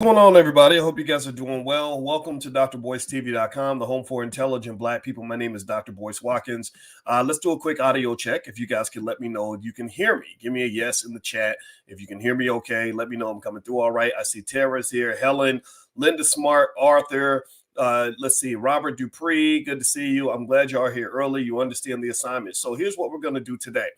What's going on, everybody? I hope you guys are doing well. Welcome to drboycetv.com, the home for intelligent Black people. My name is Dr. Boyce Watkins. Let's do a quick audio check. If you guys can let me know if you can hear me, give me a yes in the chat. If you can hear me okay, let me know I'm coming through all right. I see Tara's here, Helen, Linda Smart, Arthur. Let's see, Robert Dupree, good to see you. I'm glad you are here early. You understand the assignment. So here's what we're going to do today.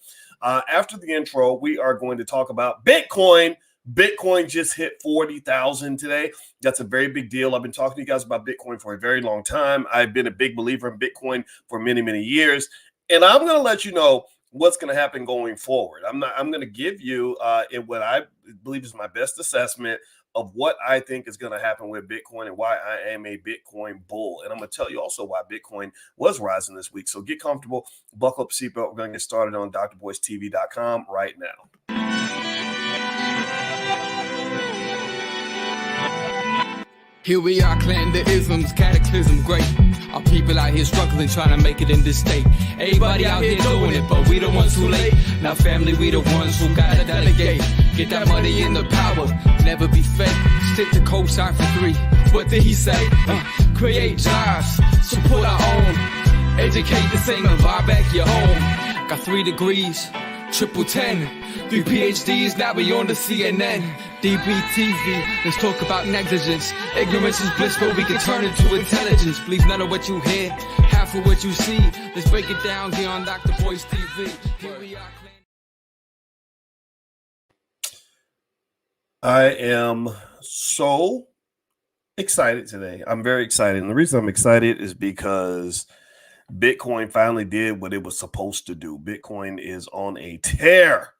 After the intro, we are going to talk about Bitcoin. Bitcoin just hit 40,000 today. That's a very big deal. I've been talking to you guys about Bitcoin for a very long time. I've been a big believer in Bitcoin for many, many years. And I'm going to let you know what's going to happen going forward. I'm going to give you what I believe is my best assessment of what I think is going to happen with Bitcoin and why I am a Bitcoin bull. And I'm going to tell you also why Bitcoin was rising this week. So get comfortable, buckle up seatbelt. We're going to get started on drboycetv.com right now. Here we are, clan the isms, cataclysm, great. Our people out here struggling, trying to make it in this state. Everybody out here doing it, but we the ones too late. Now family, we the ones who gotta delegate. Get that money in the power, never be fake. Stick to cosign for 3. What did he say? Create jobs, support our own. Educate the same and buy back your home. Got 3 degrees, triple 10. 3 PhDs, now we on the CNN. DBTV, let's talk about negligence. Ignorance is bliss, but we can turn it to intelligence. Believe none of what you hear, half of what you see. Let's break it down here on Dr. Boyce TV. Here we are. I am so excited today. I'm very excited. And the reason I'm excited is because Bitcoin finally did what it was supposed to do. Bitcoin is on a tear.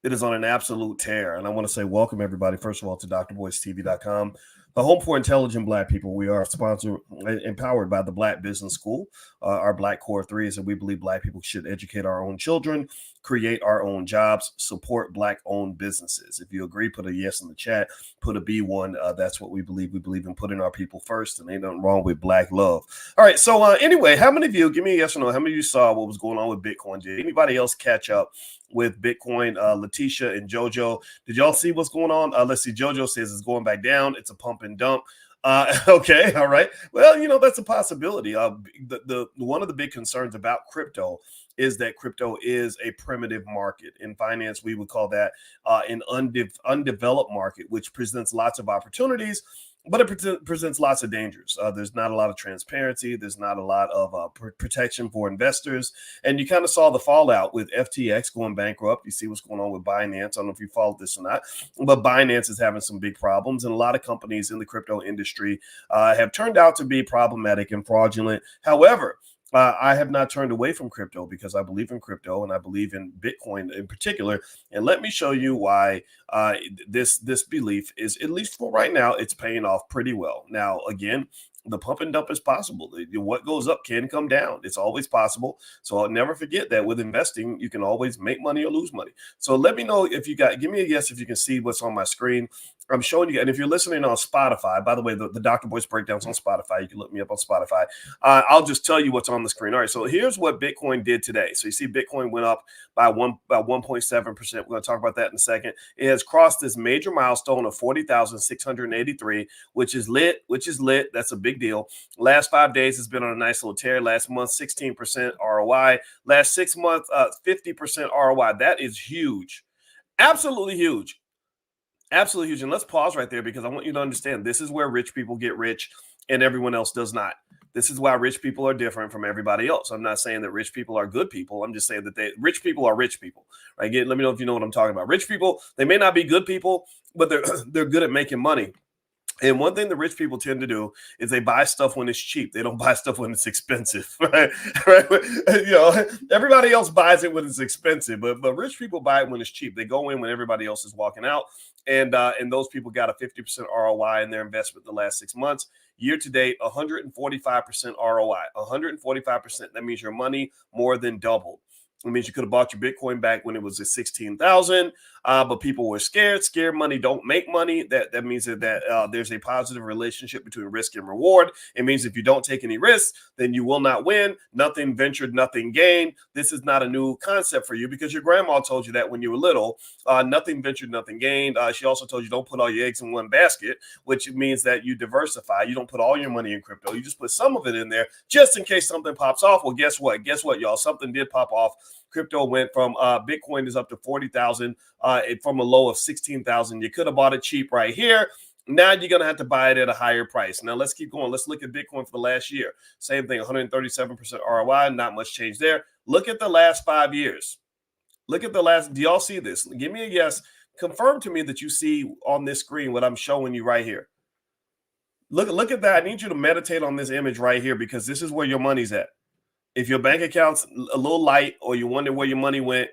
It is on an absolute tear. And I want to say welcome, everybody, first of all, to drboycetv.com, the home for intelligent Black people. We are sponsored, empowered by the Black Business School. Our Black Core 3 is that we believe Black people should educate our own children, create our own jobs, support Black-owned businesses. If you agree, put a yes in the chat, put a B1. That's what we believe. We believe in putting our people first, and ain't nothing wrong with Black love. All right, so anyway, how many of you, give me a yes or no, how many of you saw what was going on with Bitcoin? Did anybody else catch up with Bitcoin? Letitia and JoJo, did y'all see what's going on? Let's see, JoJo says it's going back down. It's a pump and dump. Okay, all right. Well, that's a possibility. The one of the big concerns about crypto is that crypto is a primitive market. In finance, we would call that an undeveloped market, which presents lots of opportunities, but it presents lots of dangers. There's not a lot of transparency. There's not a lot of protection for investors. And you kind of saw the fallout with FTX going bankrupt. You see what's going on with Binance. I don't know if you followed this or not, but Binance is having some big problems. And a lot of companies in the crypto industry have turned out to be problematic and fraudulent. However, I have not turned away from crypto because I believe in crypto and I believe in Bitcoin in particular. And let me show you why this belief is, at least for right now, it's paying off pretty well. Now, again, the pump and dump is possible. What goes up can come down. It's always possible. So I'll never forget that with investing, you can always make money or lose money. So let me know if you give me a yes if you can see what's on my screen. I'm showing you, and if you're listening on Spotify, by the way, the Dr. Boyce breakdowns on Spotify, you can look me up on Spotify. I'll just tell you what's on the screen. All right, so here's what Bitcoin did today. So you see Bitcoin went up by 1.7%. We're going to talk about that in a second. It has crossed this major milestone of 40,683, which is lit. That's a big deal. Last 5 days has been on a nice little tear. Last month, 16% ROI. Last 6 months, 50% ROI. That is huge. Absolutely huge. Absolutely huge. And let's pause right there because I want you to understand this is where rich people get rich and everyone else does not. This is why rich people are different from everybody else. I'm not saying that rich people are good people. I'm just saying that rich people are rich people. Right? Again, let me know if you know what I'm talking about. Rich people, they may not be good people, but they're good at making money. And one thing the rich people tend to do is they buy stuff when it's cheap. They don't buy stuff when it's expensive, right? Everybody else buys it when it's expensive, but rich people buy it when it's cheap. They go in when everybody else is walking out, and those people got a 50% ROI in their investment the last 6 months. Year to date, 145% ROI, 145%. That means your money more than doubled. It means you could have bought your Bitcoin back when it was at 16,000, but people were scared. Scared money don't make money. That means that there's a positive relationship between risk and reward. It means if you don't take any risks, then you will not win. Nothing ventured, nothing gained. This is not a new concept for you because your grandma told you that when you were little. Nothing ventured, nothing gained. She also told you don't put all your eggs in one basket, which means that you diversify. You don't put all your money in crypto. You just put some of it in there just in case something pops off. Well, guess what? Guess what, y'all? Something did pop off. Crypto went from Bitcoin is up to 40,000 from a low of 16,000. You could have bought it cheap right here. Now you're going to have to buy it at a higher price. Now let's keep going. Let's look at Bitcoin for the last year. Same thing, 137% ROI, not much change there. Look at the last 5 years. Look at the last. Do y'all see this? Give me a yes. Confirm to me that you see on this screen what I'm showing you right here. Look at that. I need you to meditate on this image right here because this is where your money's at. If your bank account's a little light, or you wonder where your money went,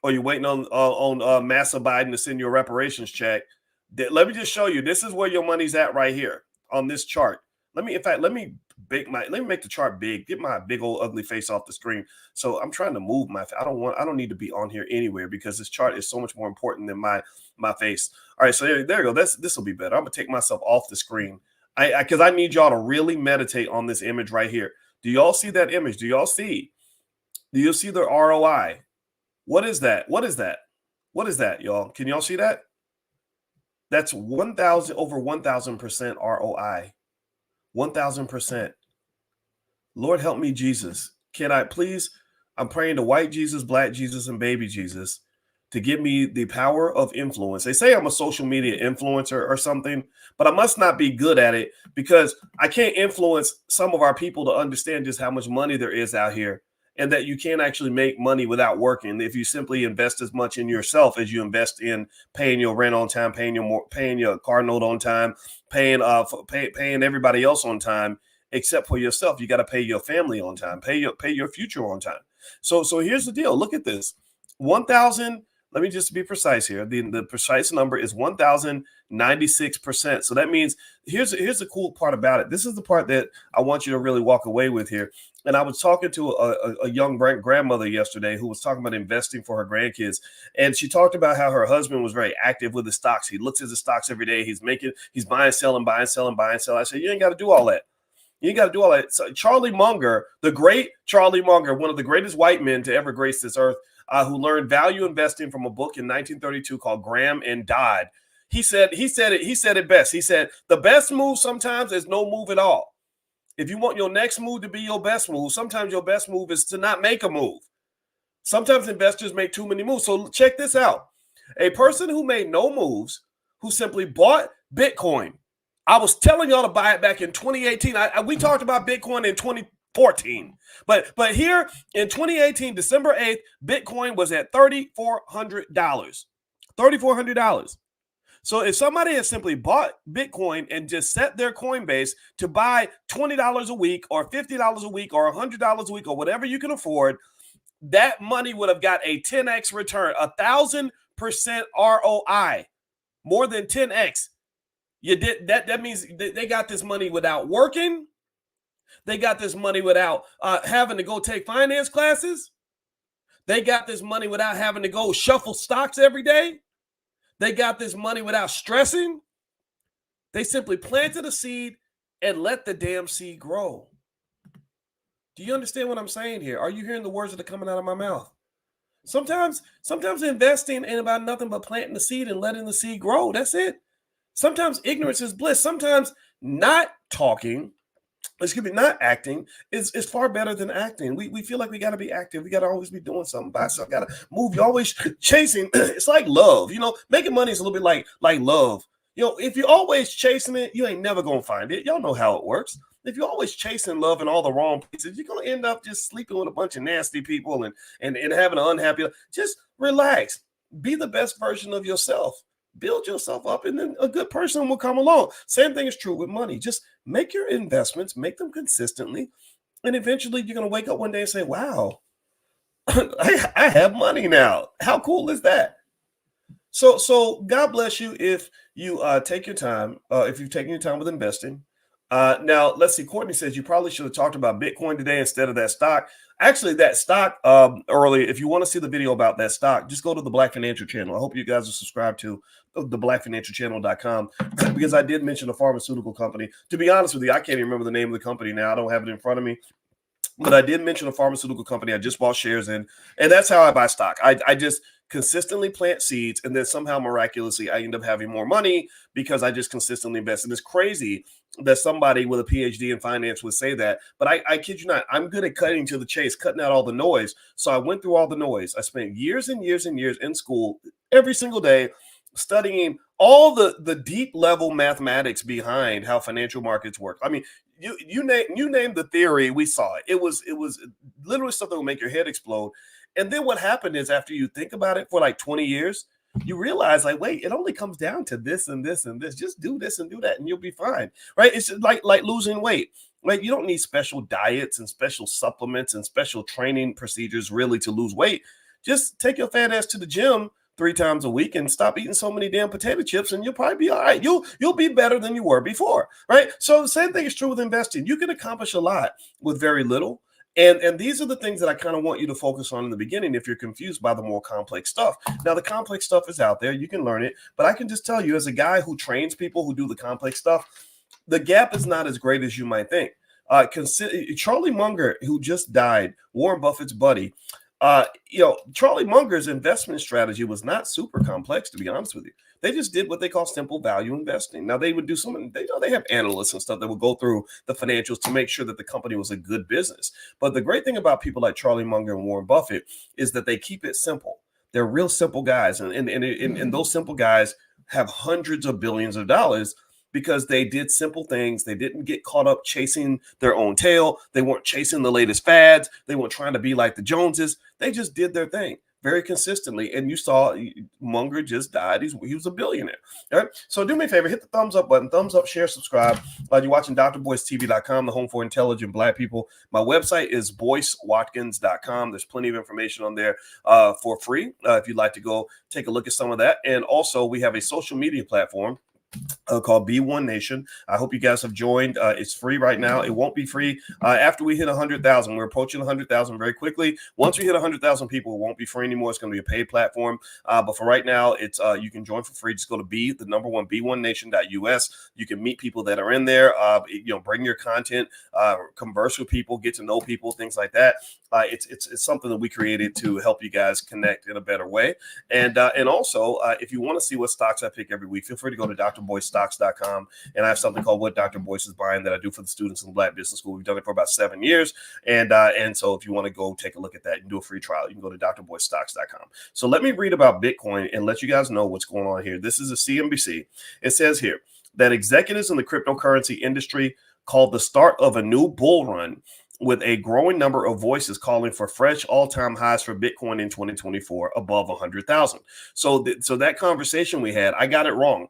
or you're waiting on Massa Biden to send you a reparations check, let me just show you. This is where your money's at right here on this chart. Let me make the chart big. Get my big old ugly face off the screen. So I'm trying to move my. I don't need to be on here anywhere because this chart is so much more important than my face. All right, so there you go. This will be better. I'm gonna take myself off the screen. Because I need y'all to really meditate on this image right here. Do y'all see that image? Do you see the ROI? What is that? What is that? What is that, y'all? Can y'all see that? That's over 1,000% ROI. 1,000%. Lord help me, Jesus. Can I please? I'm praying to white Jesus, black Jesus, and baby Jesus to give me the power of influence. They say I'm a social media influencer or something, but I must not be good at it because I can't influence some of our people to understand just how much money there is out here and that you can't actually make money without working if you simply invest as much in yourself as you invest in paying your rent on time, paying your car note on time, paying everybody else on time, except for yourself. You got to pay your family on time, pay your future on time. So here's the deal. Look at this. 1,000. Let me just be precise here. The precise number is 1,096%. So that means here's the cool part about it. This is the part that I want you to really walk away with here. And I was talking to a young grandmother yesterday who was talking about investing for her grandkids. And she talked about how her husband was very active with the stocks. He looks at the stocks every day. He's buying, selling, buying, selling, buying, selling. I said, you ain't got to do all that. You ain't got to do all that. So Charlie Munger, the great Charlie Munger, one of the greatest white men to ever grace this earth, who learned value investing from a book in 1932 called Graham and Dodd. He said it best. He said, the best move sometimes is no move at all. If you want your next move to be your best move, sometimes your best move is to not make a move. Sometimes investors make too many moves. So check this out. A person who made no moves, who simply bought Bitcoin. I was telling y'all to buy it back in 2018. We talked about Bitcoin in 2014. But here in 2018, December 8th, Bitcoin was at $3,400. $3,400. So if somebody has simply bought Bitcoin and just set their Coinbase to buy $20 a week or $50 a week or $100 a week or whatever you can afford, that money would have got a 10x return, 1,000% ROI, more than 10x. You did that. That means they got this money without working. They got this money without having to go take finance classes. They got this money without having to go shuffle stocks every day. They got this money without stressing. They simply planted a seed and let the damn seed grow. Do you understand what I'm saying here? Are you hearing the words that are coming out of my mouth? Sometimes investing ain't about nothing but planting the seed and letting the seed grow. That's it. Sometimes ignorance is bliss. Sometimes not acting is far better than acting. We feel like we got to be active. We got to always be doing something. Buy something. Got to move. You're always chasing. It's like love. Making money is a little bit like love. If you're always chasing it, you ain't never going to find it. Y'all know how it works. If you're always chasing love in all the wrong places, you're going to end up just sleeping with a bunch of nasty people and having an unhappy life. Just relax. Be the best version of yourself. Build yourself up, and then a good person will come along. Same thing is true with money. Just make your investments, make them consistently, and eventually you're going to wake up one day and say, wow, I have money now. How cool is that? So God bless you if you take your time, if you've taken your time with investing. Now, let's see. Courtney says you probably should have talked about Bitcoin today instead of that stock. Actually, that stock earlier, if you want to see the video about that stock, just go to the Black Financial Channel. I hope you guys are subscribed to the blackfinancialchannel.com because I did mention a pharmaceutical company. To be honest with you, I can't even remember the name of the company now. I don't have it in front of me. But I did mention a pharmaceutical company I just bought shares in, and that's how I buy stock. I just consistently plant seeds, and then somehow miraculously I end up having more money because I just consistently invest. And it's crazy that somebody with a PhD in finance would say that, but I kid you not, I'm good at cutting to the chase, cutting out all the noise. So I went through all the noise. I spent years and years and years in school every single day studying all the deep level mathematics behind how financial markets work. I mean, you name the theory, we saw it. It was literally something that would make your head explode. And then what happened is after you think about it for like 20 years, you realize like, wait, it only comes down to this and this and this. Just do this and do that, and you'll be fine, right? It's just like losing weight. Like you don't need special diets and special supplements and special training procedures really to lose weight. Just take your fat ass to the gym 3 times a week and stop eating so many damn potato chips, and you'll probably be all right. You'll be better than you were before, right? So the same thing is true with investing. You can accomplish a lot with very little. And these are the things that I kind of want you to focus on in the beginning if you're confused by the more complex stuff. Now, the complex stuff is out there. You can learn it. But I can just tell you as a guy who trains people who do the complex stuff, the gap is not as great as you might think. Consider Charlie Munger, who just died, Warren Buffett's buddy. Charlie Munger's investment strategy was not super complex, to be honest with you. They just did what they call simple value investing. Now they would do something, they have analysts and stuff that would go through the financials to make sure that the company was a good business. But the great thing about people like Charlie Munger and Warren Buffett is that they keep it simple. They're real simple guys. And those simple guys have hundreds of billions of dollars because they did simple things. They didn't get caught up chasing their own tail. They weren't chasing the latest fads. They weren't trying to be like the Joneses. They just did their thing very consistently. And you saw Munger just died. He was a billionaire. All right. So do me a favor, hit the thumbs up button, thumbs up, share, subscribe. You're watching drboycetv.com, the home for intelligent Black people. My website is boycewatkins.com. There's plenty of information on there for free if you'd like to go take a look at some of that. And also we have a social media platform called B1 Nation. I hope you guys have joined. It's free right now. It won't be free after we hit 100,000. We're approaching 100,000 very quickly. Once we hit 100,000 people, it won't be free anymore. It's going to be a paid platform. But for right now, it's you can join for free. Just go to B1Nation.us. You can meet people that are in there. Bring your content, converse with people, get to know people, things like that. It's something that we created to help you guys connect in a better way. And also, if you want to see what stocks I pick every week, feel free to go to drboycestocks.com. And I have something called What Dr. Boyce is Buying that I do for the students in the Black Business School. We've done it for about 7 years. And so if you want to go take a look at that and do a free trial, you can go to drboycestocks.com. So let me read about Bitcoin and let you guys know what's going on here. This is a CNBC. It says here that executives in the cryptocurrency industry called the start of a new bull run, with a growing number of voices calling for fresh all-time highs for Bitcoin in 2024 above 100,000. So that conversation we had, I got it wrong.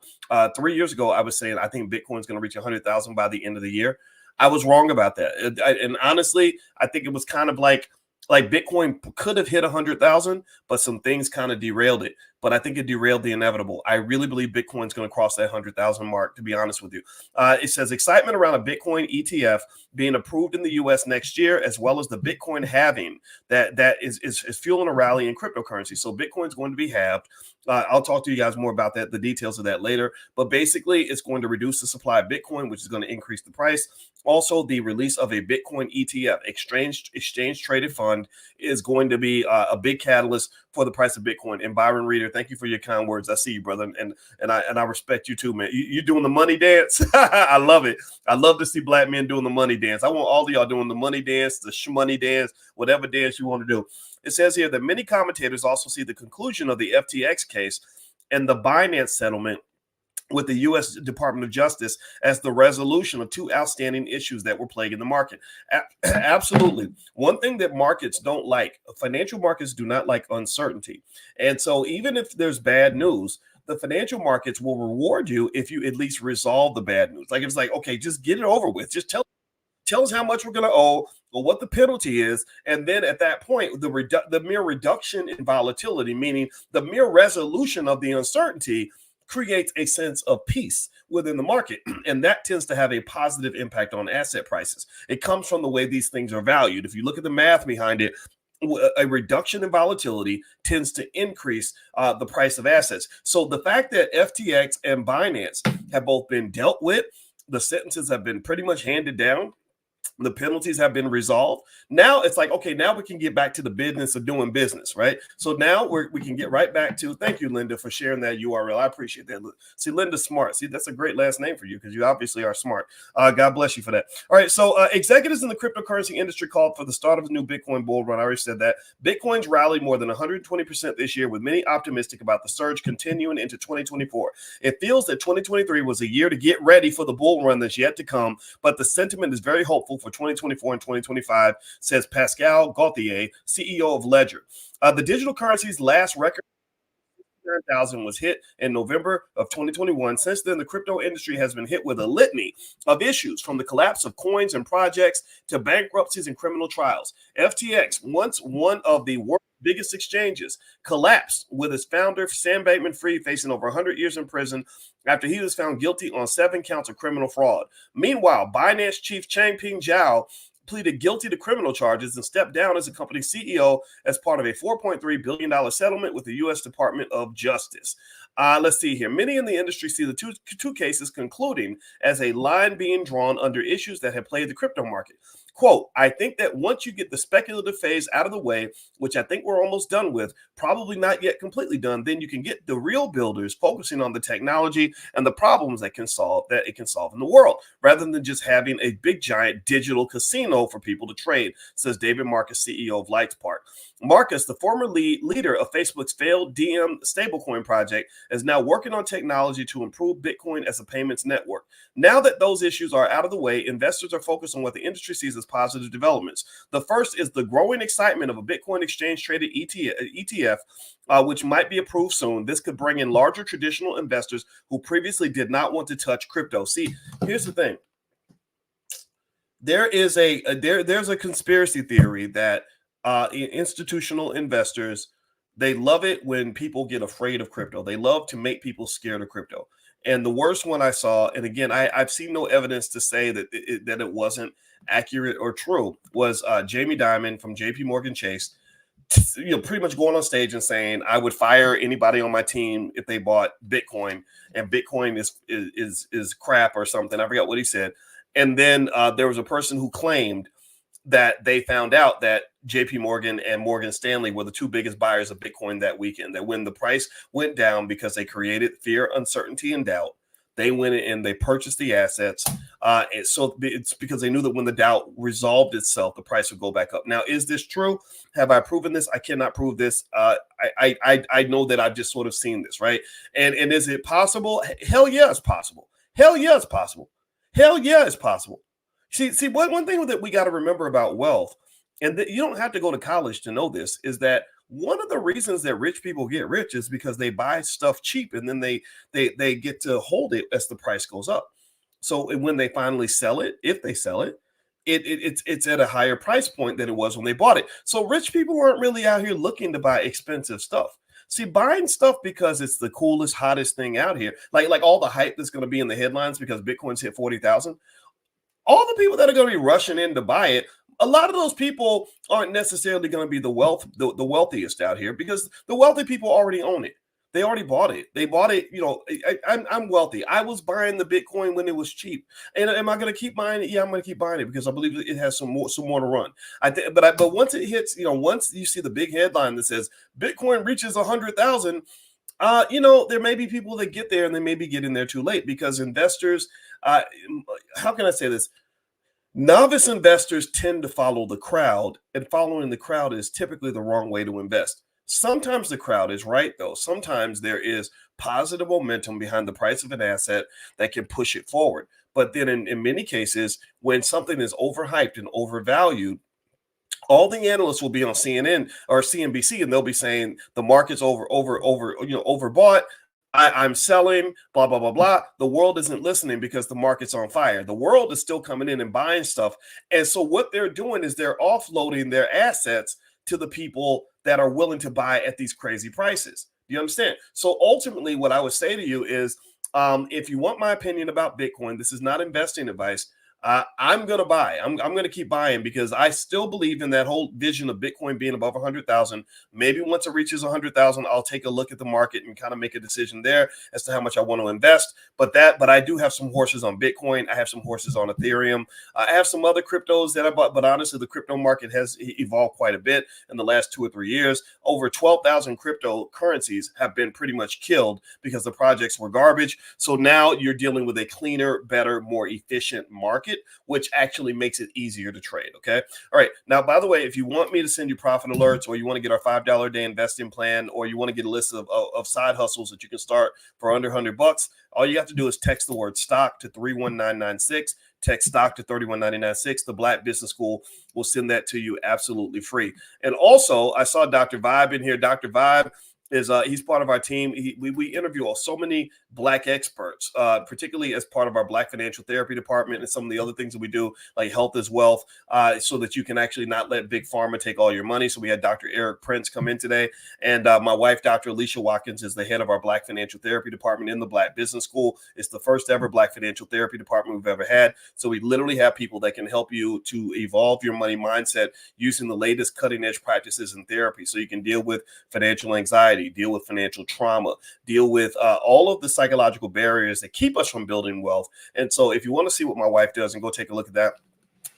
3 years ago, I was saying I think Bitcoin's going to reach 100,000 by the end of the year. I was wrong about that. And honestly, I think it was kind of like Bitcoin could have hit 100,000, but some things kind of derailed it. But I think it derailed the inevitable. I really believe Bitcoin's going to cross that 100,000 mark, to be honest with you. It says excitement around a Bitcoin ETF being approved in the U.S. next year, as well as the Bitcoin halving that is fueling a rally in cryptocurrency. So Bitcoin's going to be halved. I'll talk to you guys more about that, the details of that later. But basically, it's going to reduce the supply of Bitcoin, which is going to increase the price. Also, the release of a Bitcoin ETF, exchange traded fund, is going to be a big catalyst for the price of Bitcoin. And Byron Reader, thank you for your kind words. I see you, brother, and I respect you too, man. You're doing the money dance. I love it. I love to see Black men doing the money dance. I want all of y'all doing the money dance, the shmoney dance, whatever dance you want to do. It says here that many commentators also see the conclusion of the FTX case and the Binance settlement with the U.S. Department of Justice as the resolution of two outstanding issues that were plaguing the market. Absolutely. One thing that markets don't like, financial markets do not like uncertainty. And so even if there's bad news, the financial markets will reward you if you at least resolve the bad news. Like, it's like, okay, just get it over with. Just tell us how much we're going to owe or what the penalty is. And then at that point, the mere reduction in volatility, meaning the mere resolution of the uncertainty, creates a sense of peace within the market. And that tends to have a positive impact on asset prices. It comes from the way these things are valued. If you look at the math behind it, a reduction in volatility tends to increase the price of assets. So the fact that FTX and Binance have both been dealt with, the sentences have been pretty much handed down, the penalties have been resolved. Now it's like, okay, now we can get back to the business of doing business, right? So now we can get right back to, thank you, Linda, for sharing that URL. I appreciate that. See, Linda's smart. See, that's a great last name for you because you obviously are smart. God bless you for that. All right, so executives in the cryptocurrency industry called for the start of a new Bitcoin bull run. I already said that. Bitcoin's rallied more than 120% this year, with many optimistic about the surge continuing into 2024. It feels that 2023 was a year to get ready for the bull run that's yet to come, but the sentiment is very hopeful for 2024 and 2025, says Pascal Gauthier, CEO of Ledger. The digital currency's last record 9,000 was hit in November of 2021. Since then, the crypto industry has been hit with a litany of issues, from the collapse of coins and projects to bankruptcies and criminal trials. FTX, once one of the world's biggest exchanges, collapsed, with its founder, Sam Bankman-Fried, facing over 100 years in prison after he was found guilty on 7 counts of criminal fraud. Meanwhile, Binance chief Changpeng Zhao pleaded guilty to criminal charges and stepped down as the company's CEO as part of a $4.3 billion settlement with the U.S. Department of Justice. Let's see here. Many in the industry see the two cases concluding as a line being drawn under issues that have plagued the crypto market. Quote, I think that once you get the speculative phase out of the way, which I think we're almost done with, probably not yet completely done, then you can get the real builders focusing on the technology and the problems that it can solve in the world, rather than just having a big giant digital casino for people to trade, says David Marcus, CEO of Lightspark. Marcus, the former leader of Facebook's failed Diem stablecoin project, is now working on technology to improve Bitcoin as a payments network. Now that those issues are out of the way, investors are focused on what the industry sees as positive developments. The first is the growing excitement of a Bitcoin exchange-traded ETF, which might be approved soon. This could bring in larger traditional investors who previously did not want to touch crypto. See, here's the thing. There's a conspiracy theory that institutional investors, they love it when people get afraid of crypto. They love to make people scared of crypto. And the worst one I saw, and again, I've seen no evidence to say that it wasn't accurate or true, was Jamie Dimon from JP Morgan Chase, pretty much going on stage and saying, I would fire anybody on my team if they bought Bitcoin, and Bitcoin is crap or something. I forgot what he said. And then there was a person who claimed that they found out that JP Morgan and Morgan Stanley were the two biggest buyers of Bitcoin that weekend, that when the price went down because they created fear, uncertainty, and doubt, they went in and they purchased the assets. And so it's because they knew that when the doubt resolved itself, the price would go back up. Now, is this true? Have I proven this? I cannot prove this. I know that I've just sort of seen this, right? And is it possible? Hell yeah, it's possible. Hell yeah, it's possible. Hell yeah, it's possible. See, one thing that we got to remember about wealth, and that you don't have to go to college to know this, is that one of the reasons that rich people get rich is because they buy stuff cheap and then they get to hold it as the price goes up. So when they finally sell it, if they sell it, it's at a higher price point than it was when they bought it. So rich people aren't really out here looking to buy expensive stuff. See, buying stuff because it's the coolest, hottest thing out here, like all the hype that's going to be in the headlines because Bitcoin's hit 40,000. All the people that are going to be rushing in to buy it, a lot of those people aren't necessarily going to be the wealthiest out here, because the wealthy people already own it. They already bought it. They bought it. I'm wealthy. I was buying the Bitcoin when it was cheap. And am I going to keep buying it? Yeah, I'm going to keep buying it because I believe it has some more to run. But once it hits, once you see the big headline that says Bitcoin reaches 100,000, there may be people that get there and they may be getting there too late, because investors, how can I say this? Novice investors tend to follow the crowd, and following the crowd is typically the wrong way to invest. Sometimes the crowd is right, though. Sometimes there is positive momentum behind the price of an asset that can push it forward. But then in many cases, when something is overhyped and overvalued, all the analysts will be on CNN or CNBC, and they'll be saying the market's overbought. I'm selling, blah, blah, blah, blah. The world isn't listening because the market's on fire. The world is still coming in and buying stuff. And so what they're doing is they're offloading their assets to the people that are willing to buy at these crazy prices. Do you understand? So ultimately, what I would say to you is, if you want my opinion about Bitcoin, this is not investing advice. I'm going to buy. I'm going to keep buying because I still believe in that whole vision of Bitcoin being above 100,000. Maybe once it reaches 100,000, I'll take a look at the market and kind of make a decision there as to how much I want to invest. But I do have some horses on Bitcoin. I have some horses on Ethereum. I have some other cryptos that I bought, but honestly, the crypto market has evolved quite a bit in the last 2 or 3 years. Over 12,000 cryptocurrencies have been pretty much killed because the projects were garbage. So now you're dealing with a cleaner, better, more efficient market, which actually makes it easier to trade. Okay. All right. Now, by the way, if you want me to send you profit alerts, or you want to get our $5 a day investing plan, or you want to get a list of side hustles that you can start for under $100, all you have to do is text the word stock to 31996. Text stock to 31996. The Black Business School will send that to you absolutely free. And also, I saw Dr. Vibe in here. Dr. Vibe is he's part of our team. We interview so many Black experts, particularly as part of our Black financial therapy department and some of the other things that we do, like health is wealth, so that you can actually not let big pharma take all your money. So we had Dr. Eric Prince come in today, and my wife, Dr. Alicia Watkins, is the head of our Black financial therapy department in the Black Business School. It's the first ever Black financial therapy department we've ever had. So we literally have people that can help you to evolve your money mindset using the latest cutting edge practices in therapy, so you can deal with financial anxiety, deal with financial trauma, deal with all of the psychological barriers that keep us from building wealth. And so if you want to see what my wife does and go take a look at that,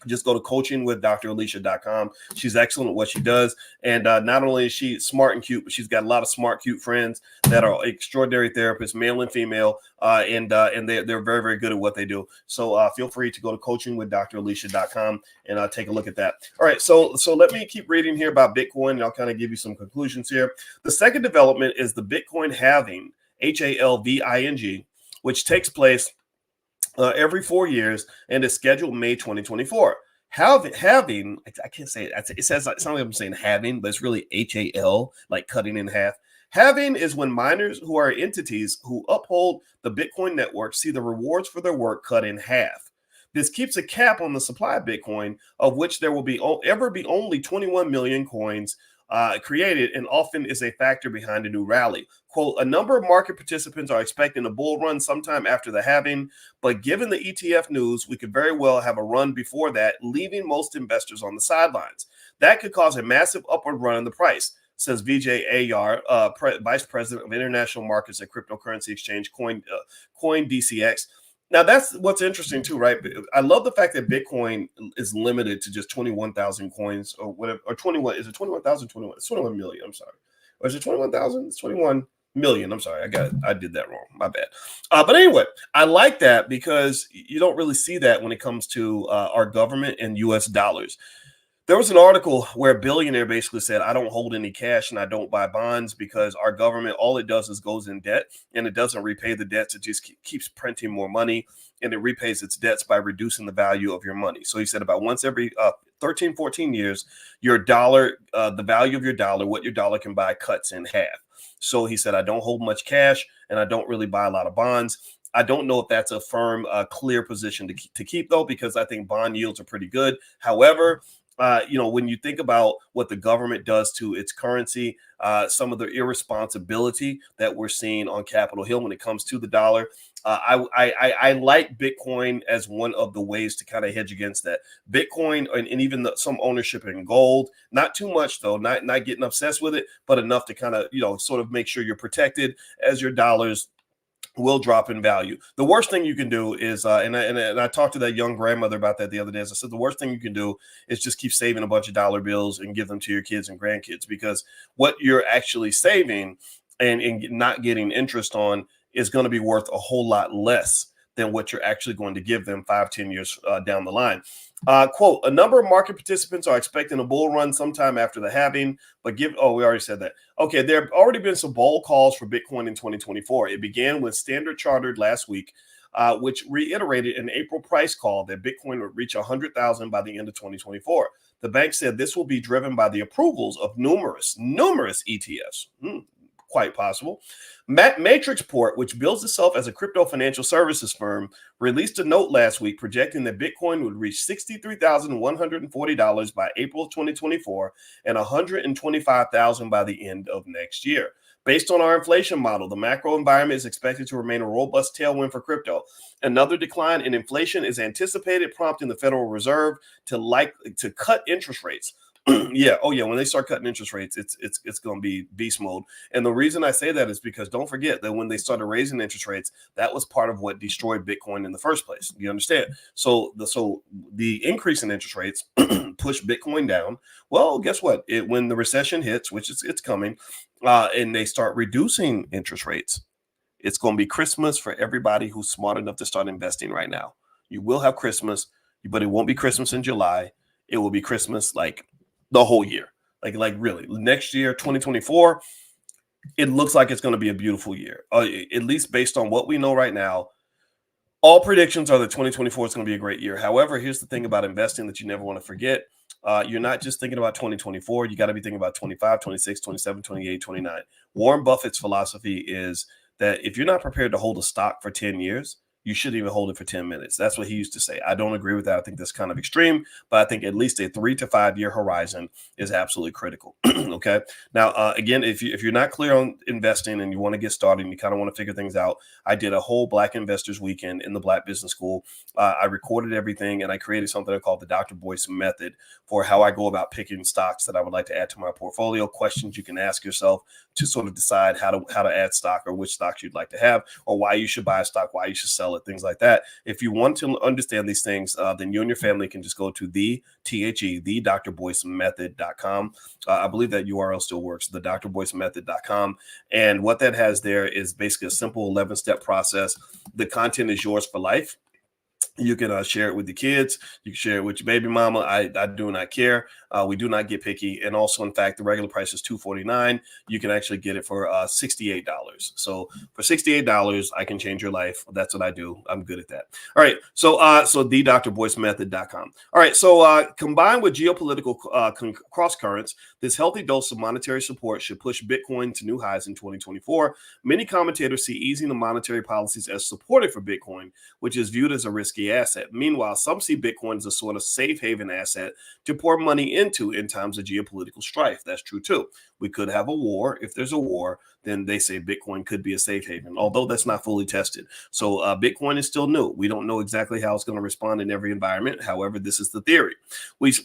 just go to coachingwithdralicia.com. She's excellent at what she does. And not only is she smart and cute, but she's got a lot of smart, cute friends that are extraordinary therapists, male and female. And they're very, very good at what they do. So feel free to go to coachingwithdralicia.com and take a look at that. All right. So let me keep reading here about Bitcoin, and I'll kind of give you some conclusions here. The second development is the Bitcoin halving, halving, which takes place every 4 years and is scheduled May 2024. Having, I can't say it. It sounds like I'm saying having, but it's really HAL, like cutting in half. Halving is when miners who are entities who uphold the Bitcoin network see the rewards for their work cut in half. This keeps a cap on the supply of Bitcoin, of which there will ever be only 21 million coins created, and often is a factor behind a new rally. Quote, a number of market participants are expecting a bull run sometime after the halving, but given the ETF news, we could very well have a run before that, leaving most investors on the sidelines. That could cause a massive upward run in the price, says Vijay Ayar, Vice President of International Markets at cryptocurrency exchange CoinDCX. Now, that's what's interesting too, right? I love the fact that Bitcoin is limited to just 21,000 coins or whatever, or 21. Is it 21,000? 21. It's 21 million. I'm sorry. Or is it 21,000? It's 21 million. I'm sorry. I did that wrong. My bad. But anyway, I like that because you don't really see that when it comes to our government and US dollars. There was an article where a billionaire basically said, I don't hold any cash and I don't buy bonds because our government, all it does is goes in debt, and it doesn't repay the debts. It just keeps printing more money, and it repays its debts by reducing the value of your money. So he said about once every 13, 14 years, your dollar, the value of your dollar, what your dollar can buy, cuts in half. So he said, I don't hold much cash and I don't really buy a lot of bonds. I don't know if that's a firm, clear position to keep, though, because I think bond yields are pretty good. However, when you think about what the government does to its currency, some of the irresponsibility that we're seeing on Capitol Hill when it comes to the dollar, I like Bitcoin as one of the ways to kind of hedge against that. Bitcoin and even some ownership in gold, not too much though, not getting obsessed with it, but enough to kind of sort of make sure you're protected as your dollars will drop in value. The worst thing you can do is, and I talked to that young grandmother about that the other day. As I said, the worst thing you can do is just keep saving a bunch of dollar bills and give them to your kids and grandkids, because what you're actually saving and not getting interest on is going to be worth a whole lot less than what you're actually going to give them 5-10 years down the line. Quote, a number of market participants are expecting a bull run sometime after the halving, but we already said that. Okay, there have already been some bold calls for Bitcoin in 2024. It began with Standard Chartered last week, which reiterated an April price call that Bitcoin would reach 100,000 by the end of 2024. The bank said this will be driven by the approvals of numerous ETFs. Quite possible. Matrixport, which bills itself as a crypto financial services firm, released a note last week projecting that Bitcoin would reach $63,140 by April 2024 and $125,000 by the end of next year. Based on our inflation model, the macro environment is expected to remain a robust tailwind for crypto. Another decline in inflation is anticipated, prompting the Federal Reserve to cut interest rates. Yeah, oh yeah, when they start cutting interest rates, it's going to be beast mode. And the reason I say that is because don't forget that when they started raising interest rates, that was part of what destroyed Bitcoin in the first place. You understand? So the increase in interest rates push Bitcoin down. Well, guess what? When the recession hits, which it's coming, and they start reducing interest rates, it's going to be Christmas for everybody who's smart enough to start investing right now. You will have Christmas, but it won't be Christmas in July. It will be Christmas like the whole year. Like really, next year, 2024, it looks like it's going to be a beautiful year. At least based on what we know right now, all predictions are that 2024 is going to be a great year. However, here's the thing about investing that you never want to forget. You're not just thinking about 2024. You got to be thinking about 25, 26, 27, 28, 29. Warren Buffett's philosophy is that if you're not prepared to hold a stock for 10 years, you shouldn't even hold it for 10 minutes. That's what he used to say. I don't agree with that. I think that's kind of extreme, but I think at least a 3 to 5 year horizon is absolutely critical. Okay. Now, again, if you're not clear on investing and you want to get started and you kind of want to figure things out, I did a whole Black Investors Weekend in the Black Business School. I recorded everything and I created something I call the Dr. Boyce method for how I go about picking stocks that I would like to add to my portfolio, questions you can ask yourself to sort of decide how to add stock or which stocks you'd like to have or why you should buy a stock, why you should sell it, things like that. If you want to understand these things, then you and your family can just go to the drboycemethod.com. I believe that URL still works, the drboycemethod.com. And what that has there is basically a simple 11-step process. The content is yours for life. You can share it with the kids. You can share it with your baby mama. I do not care. We do not get picky. And also, in fact, the regular price is $249. You can actually get it for $68. So for $68, I can change your life. That's what I do. I'm good at that. All right. So the drboycemethod.com. All right. So combined with geopolitical cross currents, this healthy dose of monetary support should push Bitcoin to new highs in 2024. Many commentators see easing the monetary policies as supportive for Bitcoin, which is viewed as a risky asset. Meanwhile, some see Bitcoin as a sort of safe haven asset to pour money into in times of geopolitical strife. That's true too. We could have a war. If there's a war, then they say Bitcoin could be a safe haven, although that's not fully tested. So Bitcoin is still new. We don't know exactly how it's going to respond in every environment. However, this is the theory.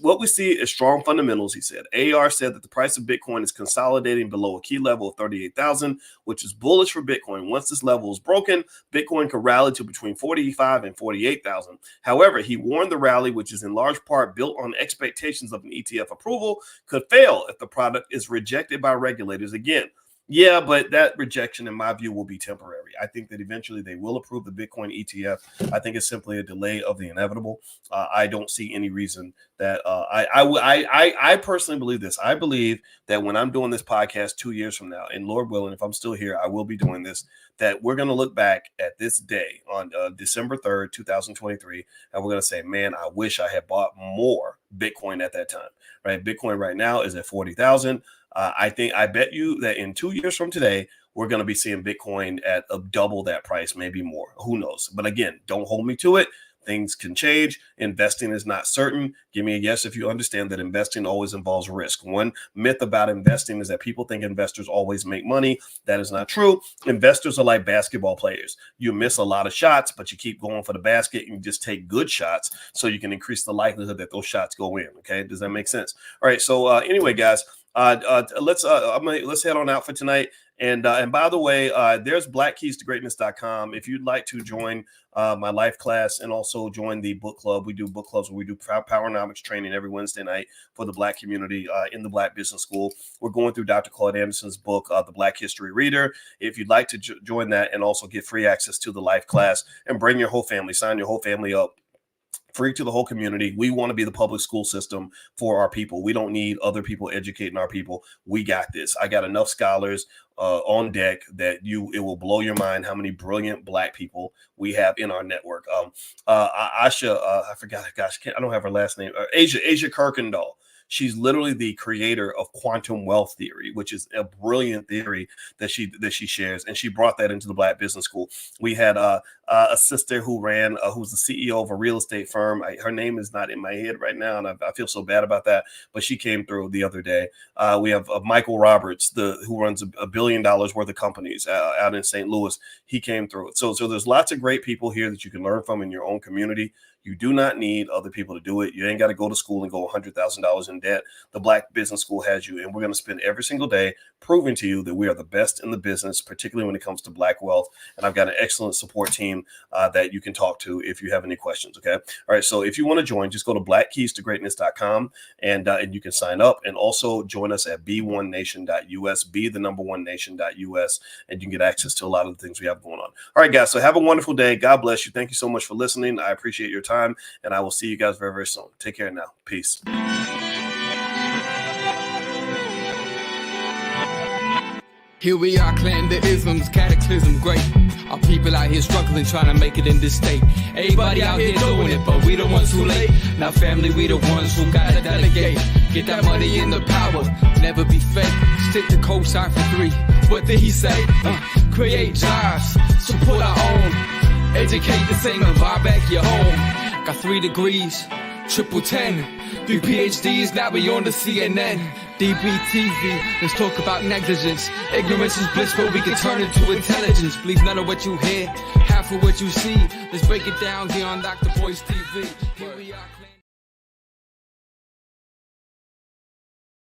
What we see is strong fundamentals, he said. AR said that the price of Bitcoin is consolidating below a key level of 38,000, which is bullish for Bitcoin. Once this level is broken, Bitcoin could rally to between 45 and 48,000. However, he warned the rally, which is in large part built on expectations of an ETF approval, could fail if the product is rejected by regulators again. Yeah, but that rejection, in my view, will be temporary. I think that eventually they will approve the Bitcoin ETF. I think it's simply a delay of the inevitable. I don't see any reason that I personally believe this. I believe that when I'm doing this podcast 2 years from now, and Lord willing, if I'm still here, I will be doing this, that we're going to look back at this day on December 3rd, 2023, and we're going to say, man, I wish I had bought more Bitcoin at that time, right? Bitcoin right now is at 40,000. I bet you that in 2 years from today, we're going to be seeing Bitcoin at double that price, maybe more. Who knows? But again, don't hold me to it. Things can change. Investing is not certain. Give me a yes if you understand that investing always involves risk. One myth about investing is that people think investors always make money. That is not true. Investors are like basketball players. You miss a lot of shots, but you keep going for the basket and you just take good shots so you can increase the likelihood that those shots go in. Okay, does that make sense? All right. So anyway, guys, let's head on out for tonight. And by the way, there's blackkeystogreatness.com. If you'd like to join my life class and also join the book club, we do book clubs where we do Powernomics training every Wednesday night for the Black community in the Black Business School. We're going through Dr. Claude Anderson's book, The Black History Reader. If you'd like to join that and also get free access to the life class and bring your whole family, sign your whole family up, free to the whole community. We want to be the public school system for our people. We don't need other people educating our people. We got this. I got enough scholars on deck that it will blow your mind how many brilliant Black people we have in our network. Asha, I forgot, gosh, I don't have her last name. Asia Kirkendall. She's literally the creator of quantum wealth theory, which is a brilliant theory that she shares, and she brought that into the Black Business School. We had a sister who who's the CEO of a real estate firm. Her name is not in my head right now, and I feel so bad about that, but she came through the other day. We have Michael Roberts, who runs $1 billion worth of companies out in St. Louis. He came through it. So there's lots of great people here that you can learn from in your own community. You do not need other people to do it. You ain't got to go to school and go $100,000 in debt. The Black Business School has you, and we're going to spend every single day proving to you that we are the best in the business, particularly when it comes to Black wealth. And I've got an excellent support team that you can talk to if you have any questions. Okay. All right. So if you want to join, just go to blackkeystogreatness.com and you can sign up, and also join us at be1nation.us, be the number one nation.us, and you can get access to a lot of the things we have going on. All right, guys. So have a wonderful day. God bless you. Thank you so much for listening. I appreciate your time, and I will see you guys very, very soon. Take care now. Peace. Here we are, clan the isms, cataclysm great. Our people out here struggling, trying to make it in this state. Everybody out here doing it, but we the ones too late. Now family, we the ones who gotta delegate. Get that money in the power, never be fake. Stick to cosign for 3. What did he say? Create jobs, support our own. Educate the same and buy back your home. Got 3 degrees, triple 10. 3 PhDs, now we on the CNN. DBTV, let's talk about negligence. Ignorance is bliss, but we can turn it to intelligence. Believe none of what you hear, half of what you see. Let's break it down here on Dr. Boyce TV. Here we are.